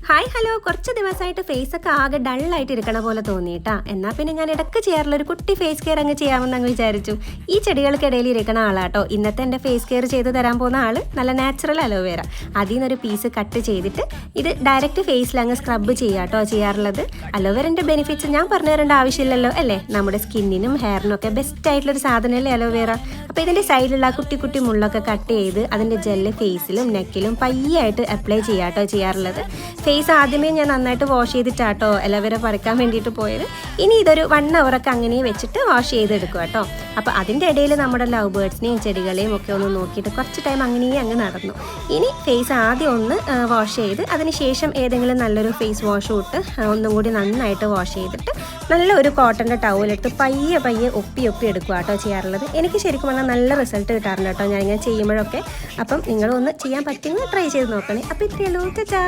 Hi hello, കുറച്ച് ദിവസമായിട്ട് ഫേസൊക്കെ ആകെ ഡള്ളായിട്ട് ഇരിക്കണ പോലെ തോന്നിയിട്ടാ. എന്നാൽ പിന്നെ ഞാൻ ഇടയ്ക്ക് ചെയ്യാറുള്ള ഒരു കുട്ടി ഫേസ് കെയർ അങ്ങ് ചെയ്യാമെന്ന് അങ്ങ് വിചാരിച്ചു. ഈ ചെടികൾക്കിടയിൽ ഇരിക്കണ ആളാട്ടോ ഇന്നത്തെ എൻ്റെ ഫേസ് കെയർ ചെയ്ത് തരാൻ പോകുന്ന ആൾ. നല്ല നാച്ചുറൽ അലോവേര, അതിൽ നിന്നൊരു പീസ് കട്ട് ചെയ്തിട്ട് ഇത് ഡയറക്റ്റ് ഫേസിൽ അങ്ങ് സ്ക്രബ് ചെയ്യാട്ടോ ചെയ്യാറുള്ളത്. അലോവേരൻ്റെ ബെനിഫിറ്റ്സ് ഞാൻ പറഞ്ഞു തരേണ്ട ആവശ്യമില്ലല്ലോ അല്ലേ. നമ്മുടെ സ്കിന്നിനും ഹെയറിനും ഒക്കെ ബെസ്റ്റ് ആയിട്ടുള്ളൊരു സാധനമല്ലേ അലോവേര. അപ്പോൾ ഇതിൻ്റെ സൈഡിലുള്ള കുട്ടി കുട്ടി മുള്ളൊക്കെ കട്ട് ചെയ്ത് അതിൻ്റെ ജെല്ല് ഫേസിലും നെക്കിലും പയ്യായിട്ട് അപ്ലൈ ചെയ്യാട്ടോ ചെയ്യാറുള്ളത്. ഫേസ് ആദ്യമേ ഞാൻ നന്നായിട്ട് വാഷ് ചെയ്തിട്ടാട്ടോ അലോവേര പറിക്കാൻ വേണ്ടിയിട്ട് പോയത്. ഇനി ഇതൊരു 1 hour അങ്ങനെ വെച്ചിട്ട് വാഷ് ചെയ്തെടുക്കുക കേട്ടോ. അപ്പോൾ അതിൻ്റെ ഇടയിൽ നമ്മുടെ ലവ് ബേർഡ്സിനെയും ചെടികളെയും ഒക്കെ ഒന്ന് നോക്കിയിട്ട് കുറച്ച് ടൈം അങ്ങ് നടന്നു. ഇനി ഫേസ് ആദ്യം ഒന്ന് വാഷ് ചെയ്ത് അതിന് ശേഷം ഏതെങ്കിലും നല്ലൊരു ഫേസ് വാഷ് ഇട്ട് ഒന്നും കൂടി നന്നായിട്ട് വാഷ് ചെയ്തിട്ട് നല്ലൊരു കോട്ടൻ്റെ ടവലിട്ട് പയ്യെ ഒപ്പി എടുക്കുക കേട്ടോ ചെയ്യാറുള്ളത്. എനിക്ക് ശരിക്കും പറഞ്ഞാൽ നല്ല റിസൾട്ട് കിട്ടാറുണ്ട് കേട്ടോ ഞാനിങ്ങനെ ചെയ്യുമ്പോഴൊക്കെ. അപ്പം നിങ്ങളൊന്ന് ചെയ്യാൻ പറ്റുമെങ്കിൽ ട്രൈ ചെയ്ത് നോക്കണേ. അപ്പോൾ ഇത്രയല്ലോ, ചാ.